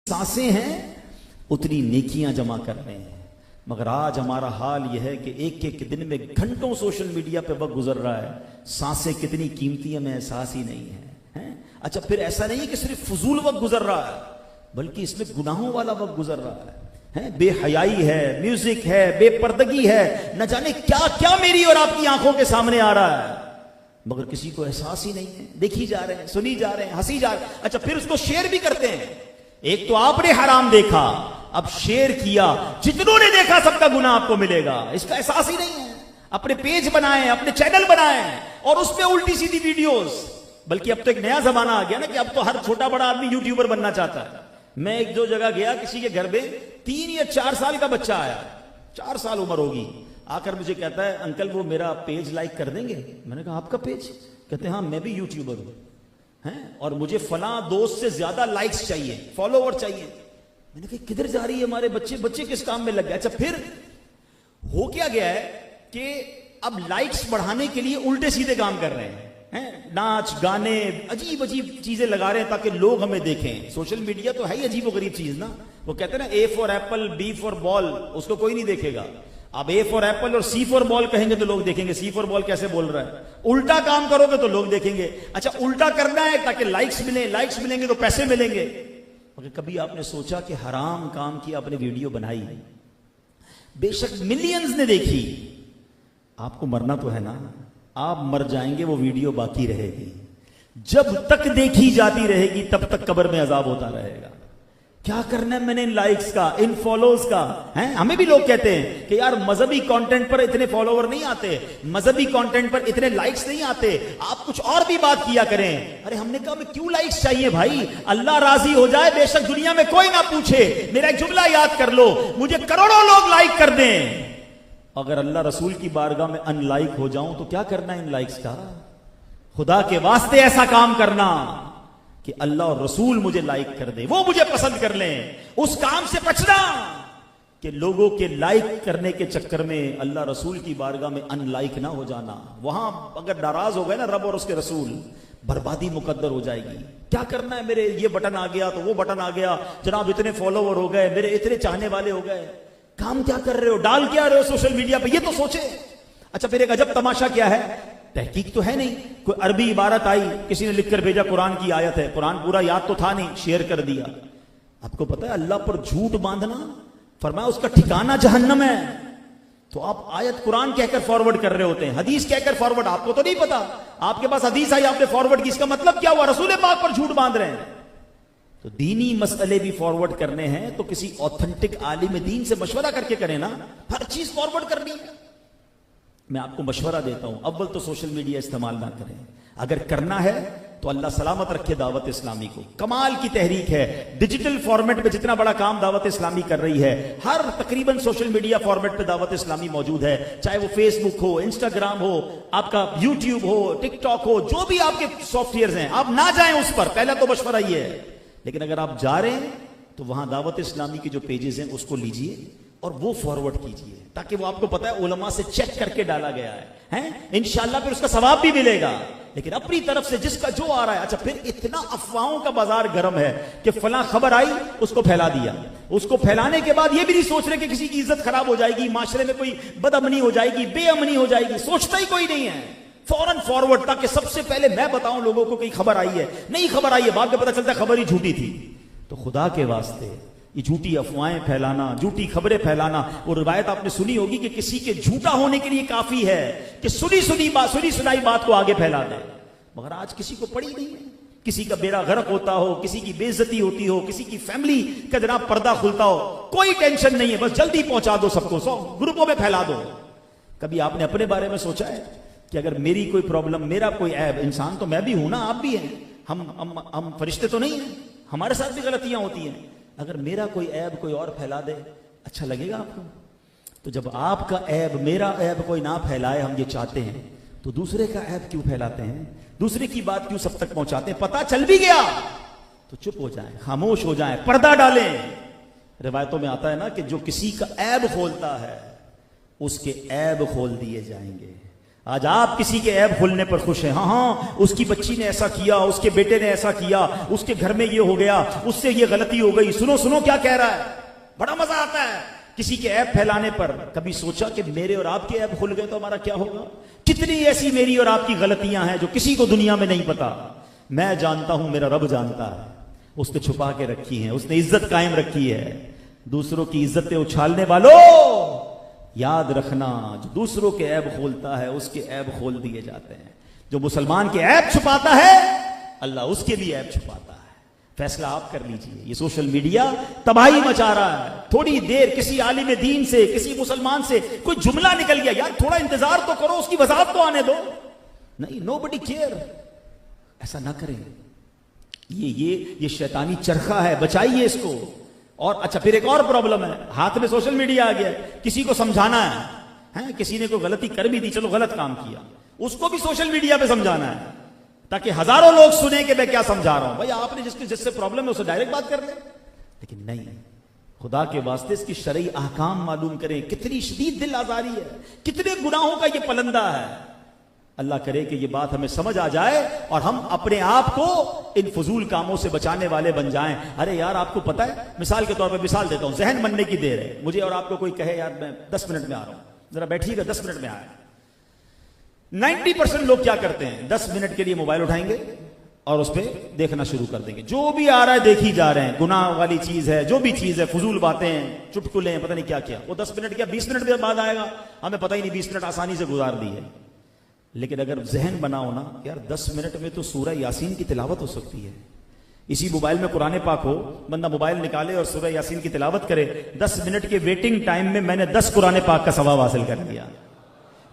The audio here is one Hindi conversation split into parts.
सांसें हैं उतनी नेकियां जमा कर रहे हैं। मगर आज हमारा हाल यह है कि एक एक दिन में घंटों सोशल मीडिया पे वक्त गुजर रहा है, सांसें कितनी कीमती है हमें एहसास ही नहीं है। अच्छा, फिर ऐसा नहीं है कि सिर्फ फजूल वक्त गुजर रहा है, बल्कि इसमें गुनाहों वाला वक्त गुजर रहा है। बेहयाई है, म्यूजिक है, बेपर्दगी है, न जाने क्या क्या मेरी और आपकी आंखों के सामने आ रहा है, मगर किसी को एहसास ही नहीं है। देखी जा रहे हैं, सुनी जा रहे हैं, हंसी जा रहे हैं। अच्छा, फिर उसको शेयर भी करते हैं। एक तो आपने हराम देखा, अब शेयर किया, जितनों ने देखा सबका गुनाह आपको मिलेगा, इसका एहसास ही नहीं है। अपने पेज बनाए, अपने चैनल बनाए और उसमें उल्टी सीधी वीडियोस। बल्कि अब तो एक नया जमाना आ गया ना कि अब तो हर छोटा बड़ा आदमी यूट्यूबर बनना चाहता है। मैं एक दो जगह गया, किसी के घर में 3 या 4 साल का बच्चा आया, 4 साल उम्र होगी, आकर मुझे कहता है अंकल वो मेरा पेज लाइक कर देंगे। मैंने कहा आपका पेज? कहते हैं हाँ मैं भी यूट्यूबर हूं हैं और मुझे फला दोस्त से ज्यादा लाइक्स चाहिए, फॉलोवर चाहिए। मैंने कहा किधर जा रही है हमारे बच्चे किस काम में लग गए। अच्छा, फिर हो क्या गया है कि अब लाइक्स बढ़ाने के लिए उल्टे सीधे काम कर रहे हैं, नाच गाने अजीब अजीब चीजें लगा रहे हैं ताकि लोग हमें देखें। सोशल मीडिया तो है ही अजीब गरीब चीज ना। वो कहते हैं ना, A for apple, B for ball, उसको कोई नहीं देखेगा। अब ए फॉर एप्पल और सी फॉर बॉल कहेंगे तो लोग देखेंगे, सी फॉर बॉल कैसे बोल रहा है। उल्टा काम करोगे तो लोग देखेंगे। अच्छा, उल्टा करना है ताकि लाइक्स मिले, लाइक्स मिलेंगे तो पैसे मिलेंगे। मगर कभी आपने सोचा कि हराम काम की आपने वीडियो बनाई, बेशक मिलियंस ने देखी, आपको मरना तो है ना, आप मर जाएंगे, वो वीडियो बाकी रहेगी। जब तक देखी जाती रहेगी तब तक कब्र में अजाब होता रहेगा। क्या करना है मैंने इन लाइक्स का, इन फॉलोअर्स का? हैं, हमें भी लोग कहते हैं कि यार मजहबी कंटेंट पर इतने फॉलोवर नहीं आते, मजहबी कंटेंट पर इतने लाइक्स नहीं आते, आप कुछ और भी बात किया करें। अरे हमने कहा हमें क्यों लाइक्स चाहिए भाई, अल्लाह राजी हो जाए, बेशक दुनिया में कोई ना पूछे। मेरा एक जुमला याद कर लो, मुझे करोड़ों लोग लाइक कर दें, अगर अल्लाह रसूल की बारगाह में अनलाइक हो जाऊं तो क्या करना है इन लाइक्स का? खुदा के वास्ते ऐसा काम करना कि अल्लाह और रसूल मुझे लाइक कर दे, वो मुझे पसंद कर लें, उस काम से बचना कि लोगों के लाइक करने के चक्कर में अल्लाह रसूल की बारगाह में अनलाइक ना हो जाना। वहां अगर नाराज हो गए ना रब और उसके रसूल, बर्बादी मुकद्दर हो जाएगी। क्या करना है, मेरे ये बटन आ गया तो वो बटन आ गया, जनाब इतने फॉलोवर हो गए, मेरे इतने चाहने वाले हो गए। काम क्या कर रहे हो, डाल क्या रहे हो सोशल मीडिया पे, ये तो सोचे। अच्छा, फिर एक अजब तमाशा क्या है, तहकीक तो है नहीं, कोई अरबी इबारत आई, किसी ने लिखकर भेजा कुरान की आयत है, कुरान पूरा याद तो था नहीं, शेयर कर दिया। आपको पता है अल्लाह पर झूठ बांधना, फरमाया उसका ठिकाना जहन्नम है। तो आप आयत कुरान कहकर फॉरवर्ड कर रहे होते हैं, हदीस कहकर फॉरवर्ड, आपको तो नहीं पता, आपके पास हदीस आई आपने फॉरवर्ड की, इसका मतलब क्या हुआ, रसूल पाक पर झूठ बांध रहे हैं। तो दीनी मसले भी फॉरवर्ड करने हैं तो किसी ऑथेंटिक आलिम दीन से मशवरा करके करें ना, हर चीज फॉरवर्ड करनी है। मैं आपको मशवरा देता हूं, अव्वल तो सोशल मीडिया इस्तेमाल ना करें, अगर करना है तो अल्लाह सलामत रखे दावत इस्लामी को। कमाल की तहरीक है, डिजिटल फॉर्मेट में जितना बड़ा काम दावत इस्लामी कर रही है, हर तकरीबन सोशल मीडिया फॉर्मेट पे दावत इस्लामी मौजूद है, चाहे वो फेसबुक हो, इंस्टाग्राम हो, आपका यूट्यूब हो, टिकटॉक हो, जो भी आपके सॉफ्टवेयर हैं, आप ना जाएं उस पर, पहला तो मशवरा ये है। लेकिन अगर आप जा रहे हैं तो वहां दावत इस्लामी के जो पेजेस हैं उसको लीजिए और वो फॉरवर्ड कीजिए, ताकि वो आपको पता है उलमा से चेक करके डाला गया है, इंशाल्लाह फिर उसका सवाब भी मिलेगा। लेकिन अपनी तरफ से जिसका जो आ रहा है, अच्छा फिर इतना अफवाहों का बाजार गर्म है कि फला खबर आई उसको फैला दिया, उसको फैलाने के बाद ये भी नहीं सोच रहे कि किसी की इज्जत खराब हो जाएगी, माशरे में कोई बदअमनी हो जाएगी, बेअमनी हो जाएगी, सोचता ही कोई नहीं है, फौरन फॉरवर्ड, ताकि सबसे पहले मैं बताऊं लोगों को कि खबर आई है, नहीं खबर आई है, बाद में पता चलता है खबर ही झूठी थी। तो खुदा के वास्ते ये झूठी अफवाहें फैलाना, झूठी खबरें फैलाना, वो रिवायत आपने सुनी होगी कि किसी के झूठा होने के लिए काफी है कि सुनी सुनाई बात को आगे फैला दे। मगर आज किसी को पड़ी नहीं है, किसी का बेड़ा गर्क होता हो, किसी की बेइज्जती होती हो, किसी की फैमिली का जनाब पर्दा खुलता हो, कोई टेंशन नहीं है, बस जल्दी पहुंचा दो सबको, 100 ग्रुपों में फैला दो। कभी आपने अपने बारे में सोचा है कि अगर मेरी कोई प्रॉब्लम, मेरा कोई ऐब, इंसान तो मैं भी हूं ना, आप भी हैं, हम फरिश्ते तो नहीं हैं, हमारे साथ भी गलतियां होती हैं, अगर मेरा कोई ऐब कोई और फैला दे, अच्छा लगेगा आपको? तो जब आपका ऐब, मेरा ऐब कोई ना फैलाए, हम ये चाहते हैं, तो दूसरे का ऐब क्यों फैलाते हैं, दूसरे की बात क्यों सब तक पहुंचाते हैं? पता चल भी गया तो चुप हो जाए, खामोश हो जाए, पर्दा डालें। रिवायतों में आता है ना कि जो किसी का ऐब खोलता है उसके ऐब खोल दिए जाएंगे। आज आप किसी के ऐब खोलने पर खुश हैं। हाँ हाँ, उसकी बच्ची ने ऐसा किया, उसके बेटे ने ऐसा किया, उसके घर में ये हो गया, उससे ये गलती हो गई, सुनो सुनो क्या कह रहा है। बड़ा मजा आता है किसी के ऐब फैलाने पर। कभी सोचा कि मेरे और आपके ऐब खुल गए तो हमारा क्या होगा? कितनी ऐसी मेरी और आपकी गलतियां हैं जो किसी को दुनिया में नहीं पता। मैं जानता हूं, मेरा रब जानता है। उसने छुपा के रखी है, उसने इज्जत कायम रखी है। दूसरों की इज्जतें उछालने वालों, याद रखना, जो दूसरों के ऐब खोलता है उसके ऐब खोल दिए जाते हैं। जो मुसलमान के ऐब छुपाता है, अल्लाह उसके भी ऐब छुपाता है। फैसला आप कर लीजिए। ये सोशल मीडिया तबाही मचा रहा है। थोड़ी देर किसी आलिम दीन से, किसी मुसलमान से कोई जुमला निकल गया, यार थोड़ा इंतजार तो करो, उसकी वजाहत तो आने दो। नहीं, नोबडी केयर। ऐसा ना करें। ये शैतानी चरखा है, बचाइए इसको। और अच्छा, फिर एक और प्रॉब्लम है, हाथ में सोशल मीडिया आ गया, किसी को समझाना है, किसी ने कोई गलती कर भी दी, चलो गलत काम किया, उसको भी सोशल मीडिया पे समझाना है ताकि हजारों लोग सुने कि मैं क्या समझा रहा हूं। भाई आपने जिससे प्रॉब्लम है उससे डायरेक्ट बात कर ले। लेकिन नहीं, खुदा के वास्ते इसकी शरई अहकाम मालूम करें। कितनी शदीद दिल आजारी है, कितने गुनाहों का ये पलंदा है। अल्लाह करे कि ये बात हमें समझ आ जाए और हम अपने आप को इन फजूल कामों से बचाने वाले बन जाएं। अरे यार, आपको पता है, मिसाल के तौर पे मिसाल देता हूं, जहन बनने की देर है, मुझे और आपको कोई कहे यार मैं 10 मिनट में आ रहा हूं, जरा बैठिएगा, 10 मिनट में आया। 90% लोग क्या करते हैं, 10 मिनट के लिए मोबाइल उठाएंगे और उस पर देखना शुरू कर देंगे। जो भी आ रहा है देखी जा रहे हैं, गुनाह वाली चीज है, जो भी चीज है, फजूल बातें हैं, चुटकुले हैं, पता नहीं क्या क्या। वो 10 मिनट क्या 20 मिनट के बाद आएगा, हमें पता ही नहीं, 20 मिनट आसानी से गुजार दी है। लेकिन अगर जहन बनाओ ना यार, 10 मिनट में तो सूरह यासीन की तिलावत हो सकती है। इसी मोबाइल में कुरान पाक हो, बंदा मोबाइल निकाले और सूरह यासीन की तिलावत करे, 10 मिनट के वेटिंग टाइम में मैंने 10 कुरान पाक का सवाब हासिल कर लिया।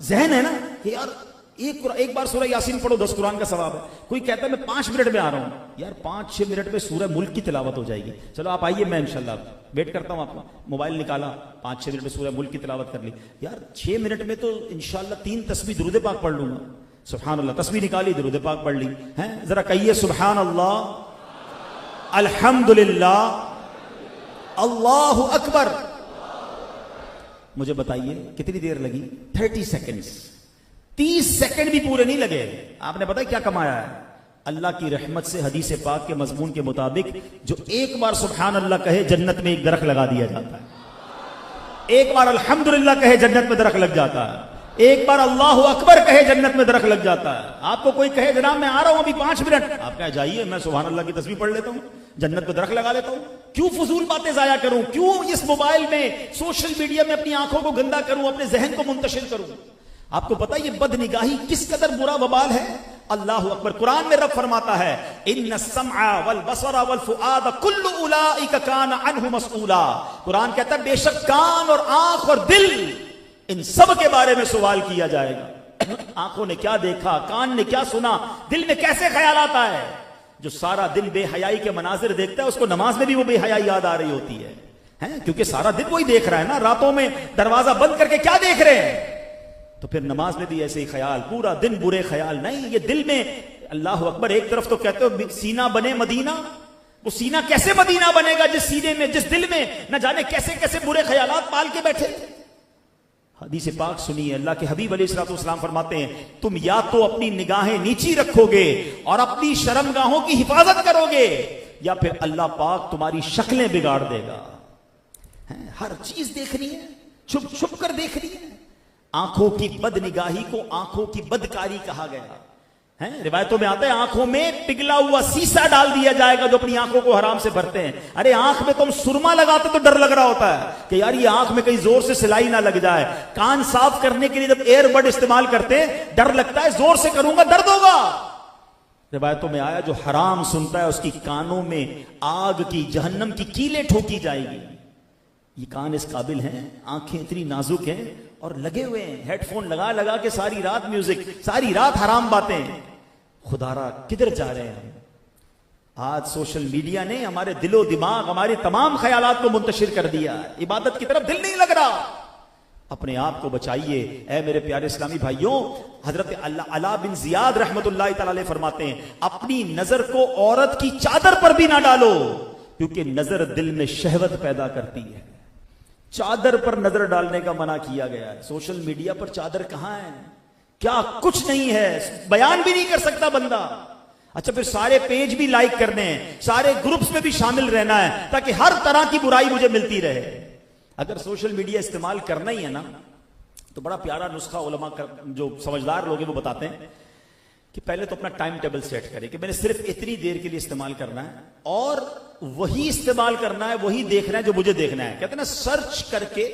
जहन है ना कि यार एक बार सूरह यासीन पढ़ो, 10 कुरान का सवाब है। कोई कहता है मैं 5 मिनट में आ रहा हूं, यार 5-6 मिनट में सूरह मुल्क की तिलावत हो जाएगी। चलो आप आइए, मैं इंशाल्लाह वेट करता हूं आपका। मोबाइल निकाला, 5-6 मिनट में सूरह मुल्क की तिलावत कर ली। यार 6 मिनट में तो इंशाल्लाह 3 तस्बीह दुरूद पाक पढ़ लूंगा। सुभान अल्लाह, तस्बीह निकाली, दुरूद पाक पढ़ ली है। जरा कहिए सुभान अल्लाह, अल्हम्दुलिल्लाह, अल्लाहु अकबर। मुझे बताइए कितनी देर लगी? 30 सेकेंड्स। 30 सेकंड भी पूरे नहीं लगे। आपने पता है क्या कमाया है? अल्लाह की रहमत से हदीस पाक के मजमून के मुताबिक जो एक बार सुभान अल्लाह कहे, जन्नत में एक दरख्त लगा दिया जाता है। एक बार अल्हम्दुलिल्लाह कहे, जन्नत में दरख्त लग जाता है। एक बार अल्लाहु अकबर कहे, जन्नत में दरख्त लग जाता है। आपको कोई कहे जनाब मैं आ रहा हूं अभी 5 मिनट, आप कह जाइए, मैं सुभान अल्लाह की तस्बीह पढ़ लेता हूं, जन्नत में दरख्त लगा लेता हूं। क्यों फजूल बातें जाया करूं? क्यों इस मोबाइल में, सोशल मीडिया में अपनी आंखों को गंदा करूं, अपने जहन को मुंतशिर करूं? आपको पता है ये बदनिगाही किस कदर बुरा वबाल है? अल्लाहु अकबर। कुरान में रब फरमाता है, इन्ना सम्आ वल बसरा वल फुआद कुल्लु उलाइका कान अन्हु मसऊला। कुरान कहता है बेशक कान और आंख और दिल, इन सब के बारे में सवाल किया जाएगा। आंखों ने क्या देखा, कान ने क्या सुना, दिल में कैसे ख्याल आता है। जो सारा दिन बेहयाई के मनाजिर देखता है, उसको नमाज में भी वो बेहयाई याद आ रही होती है, क्योंकि सारा दिन वही देख रहा है ना। रातों में दरवाजा बंद करके क्या देख रहे हैं? तो फिर नमाज में भी ऐसे ही ख्याल, पूरा दिन बुरे ख्याल। नहीं, ये दिल में अल्लाह अकबर। एक तरफ तो कहते हो सीना बने मदीना, वो सीना कैसे मदीना बनेगा जिस सीने में, जिस दिल में न जाने कैसे कैसे बुरे ख्यालात पाल के बैठे। हदीस पाक सुनिए, अल्लाह के हबीब अलैहिस्सलाम फरमाते हैं, तुम या तो अपनी निगाहें नीची रखोगे और अपनी शर्मगाहों की हिफाजत करोगे, या फिर अल्लाह पाक तुम्हारी शक्लें बिगाड़ देगा। हर चीज देखनी है, छुप छुप कर देखनी है। आंखों की बदनिगाही को आंखों की बदकारी कहा गया है। रिवायतों में आता है आंखों में पिघला हुआ शीशा डाल दिया जाएगा जो अपनी आंखों को हराम से भरते हैं। अरे आंख में तुम सुरमा लगाते तो डर लग रहा होता है कि यार ये आंख में कहीं जोर से सिलाई ना लग जाए। कान साफ करने के लिए जब एयरबड इस्तेमाल करते हैं, डर लगता है जोर से करूंगा दर्द होगा। रिवायतों में आया जो हराम सुनता है उसकी कानों में आग की, जहन्नम की कीलें ठोकी जाएगी। ये कान इस काबिल हैं, आंखें इतनी नाजुक हैं और लगे हुए हैं हेडफोन लगा लगा के सारी रात म्यूजिक, सारी रात हराम बातें। खुदारा किधर जा रहे हैं हम? आज सोशल मीडिया ने हमारे दिलो दिमाग, हमारे तमाम ख्यालात को मुंतशिर कर दिया। इबादत की तरफ दिल नहीं लग रहा। अपने आप को बचाइए ऐ मेरे प्यारे इस्लामी भाइयों। हजरत अला बिन जियाद रहमतुल्लाह तआला अलैह फरमाते हैं, अपनी नजर को औरत की चादर पर भी ना डालो, क्योंकि नजर दिल में शहवत पैदा करती है। चादर पर नजर डालने का मना किया गया है। सोशल मीडिया पर चादर कहां है? क्या कुछ नहीं है, बयान भी नहीं कर सकता बंदा। अच्छा, फिर सारे पेज भी लाइक करने हैं, सारे ग्रुप्स में भी शामिल रहना है ताकि हर तरह की बुराई मुझे मिलती रहे। अगर सोशल मीडिया इस्तेमाल करना ही है ना, तो बड़ा प्यारा नुस्खा उलमा जो समझदार लोग हैं वो बताते हैं कि पहले तो अपना टाइम टेबल सेट करें कि मैंने सिर्फ इतनी देर के लिए इस्तेमाल करना है और वही इस्तेमाल करना है, वही देखना है जो मुझे देखना है। कहते हैं ना, सर्च करके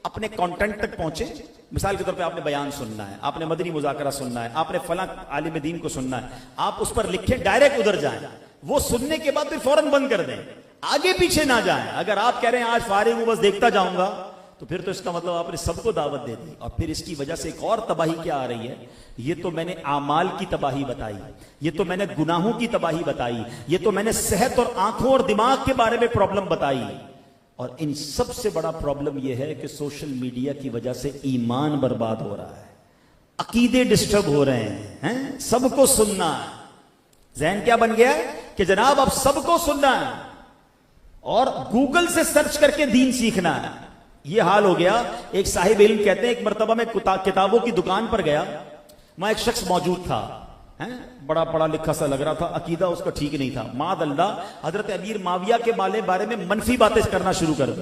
अपने कंटेंट तक पहुंचे। मिसाल के तौर पे आपने बयान सुनना है, आपने मदनी मुज़ाकरा सुनना है, आपने फला आलिम दीन को सुनना है, आप उस पर लिखें, डायरेक्ट उधर जाएं। वो सुनने के बाद फिर फौरन बंद कर दें, आगे पीछे ना जाएं। अगर आप कह रहे हैं आज फारिग हूं बस देखता जाऊंगा, तो फिर तो इसका मतलब आपने सबको दावत दे दी। और फिर इसकी वजह से एक और तबाही क्या आ रही है, ये तो मैंने आमाल की तबाही बताई, ये तो मैंने गुनाहों की तबाही बताई, ये तो मैंने सेहत और आंखों और दिमाग के बारे में प्रॉब्लम बताई। और इन सबसे बड़ा प्रॉब्लम यह है कि सोशल मीडिया की वजह से ईमान बर्बाद हो रहा है, अकीदे डिस्टर्ब हो रहे हैं, सबको सुनना है। ज़हन क्या बन गया है कि जनाब अब सबको सुनना है और गूगल से सर्च करके दीन सीखना है। यह हाल हो गया। एक साहिब इल्म कहते हैं, एक मर्तबा में किताबों की दुकान पर गया, वहां एक शख्स मौजूद था, बड़ा पढ़ा लिखा सा लग रहा था, अकीदा उसका ठीक नहीं था। मादअल्लाह हजरत अमीर माविया के बारे में मनफी बातें करना शुरू कर दी।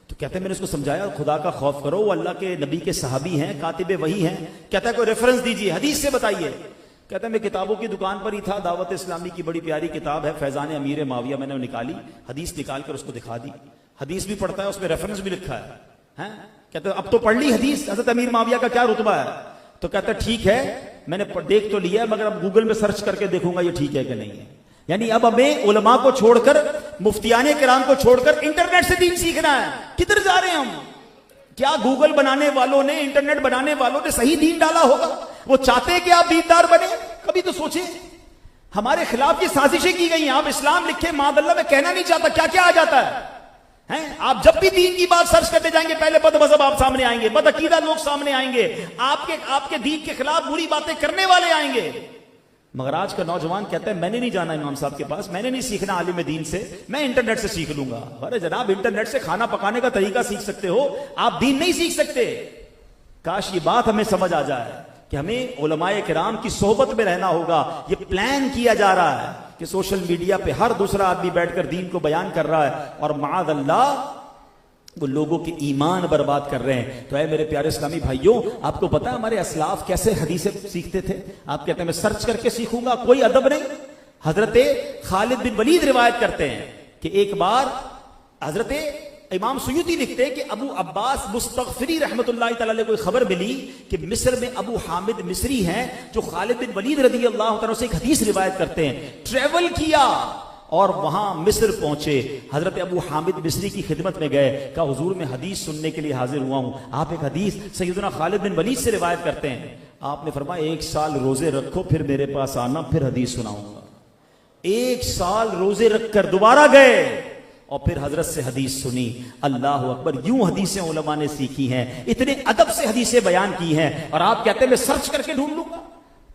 तो कहते हैं मैंने उसको समझाया, खुदा का खौफ करो, वो अल्लाह के नबी के सहाबी हैं, कातिबे वही हैं। कहता है कोई रेफरेंस दीजिए, हदीस से बताइए। कहता है मैं किताबों की दुकान पर ही था, दावत इस्लामी की बड़ी प्यारी किताब है फैजान अमीर माविया, मैंने निकाली, हदीस निकाल कर उसको दिखा दी। हदीस भी पढ़ता है, उसमें रेफरेंस भी लिखा है। कहते हैं अब तो पढ़ ली हदीस, हजरत अमीर माविया का क्या रुतबा है? तो कहता है ठीक है, मैंने देख तो लिया, मगर अब गूगल में सर्च करके देखूंगा ये ठीक है कि नहीं है। यानी अब हमें उलमा को छोड़कर, मुफ्तियाने किराम को छोड़कर इंटरनेट से दीन सीखना है। किधर जा रहे हैं हम? क्या गूगल बनाने वालों ने, इंटरनेट बनाने वालों ने सही दीन डाला होगा? वो चाहते हैं कि आप दीनदार बने? कभी तो सोचे, हमारे खिलाफ ये साजिशें की गई हैं। आप इस्लाम लिखे, मादअल्लाह मैं कहना नहीं चाहता, क्या क्या आ जाता है। आप जब भी दीन की बात सर्च करते जाएंगे, पहले बद मजहब आप सामने आएंगे, बद अकीदा लोग सामने आएंगे, आपके दीन के खिलाफ बुरी बातें करने वाले आएंगे। मगर आज का नौजवान कहता है मैंने नहीं जाना इमाम साहब के पास, मैंने नहीं सीखना आलिम दीन से, मैं इंटरनेट से सीख लूंगा। अरे जनाब, इंटरनेट से खाना पकाने का तरीका सीख सकते हो, आप दीन नहीं सीख सकते। काश ये बात हमें समझ आ जाए कि हमें उलमाए किराम की सोहबत में रहना होगा। ये प्लान किया जा रहा है कि सोशल मीडिया पे हर दूसरा आदमी बैठकर दीन को बयान कर रहा है और माअल्लाह वो लोगों के ईमान बर्बाद कर रहे हैं। तो है मेरे प्यारे इस्लामी भाइयों, आपको पता है हमारे असलाफ कैसे हदीसें सीखते थे? आप कहते हैं मैं सर्च करके सीखूंगा, कोई अदब नहीं। हजरत खालिद बिन वलीद रिवायत करते हैं कि एक बार हजरत इमाम सुयूती लिखते हैं कि अबू अब्बास मुस्तगफिरी रहमतुल्लाह तआला को खबर मिली कि मिस्र में अबू हामिद मिस्री हैं जो खालिद बिन वलीद रज़ी अल्लाह तआला से एक हदीस रिवायत करते हैं। ट्रेवल किया और वहां मिस्र पहुंचे, हजरत अबू हामिद मिस्री की खिदमत में गए, कहा हुजूर मैं हदीस सुनने के लिए हाजिर हुआ हूं। आप एक हदीस सैयदना खालिद बिन वलीद से रिवायत करते हैं। आपने फरमाया 1 साल रोजे रखो, फिर मेरे पास आना, फिर हदीस सुनाऊंगा। 1 साल रोजे रखकर दोबारा गए और फिर हजरत से हदीस सुनी। अल्लाह अकबर, यूं हदीसें उलमा ने सीखी हैं, इतने अदब से हदीसें बयान की हैं, और आप कहते हैं मैं सर्च करके ढूंढ लूंगा।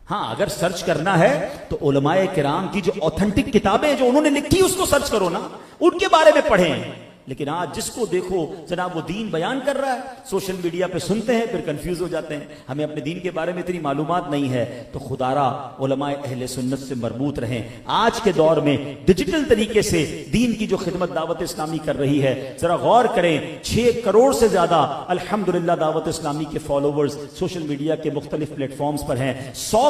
हाँ, अगर सर्च करना है तो उलमाए किराम की जो ऑथेंटिक किताबें जो उन्होंने लिखी उसको सर्च करो ना, उनके बारे में पढ़ें। लेकिन आज जिसको देखो जनाब वो दीन बयान कर रहा है, सोशल मीडिया पे सुनते हैं फिर कंफ्यूज हो जाते हैं। हमें अपने दीन के बारे में इतनी मालूमात नहीं है, तो खुदारा उलमाए अहले सुन्नत से मरबूत रहें। आज के दौर में डिजिटल तरीके से दीन की जो खिदमत दावत इस्लामी कर रही है, जरा गौर करें। 6 करोड़ से ज्यादा अल्हम्दुलिल्लाह दावत इस्लामी के फॉलोवर्स सोशल मीडिया के मुख्तलिफ प्लेटफॉर्म्स पर हैं। 100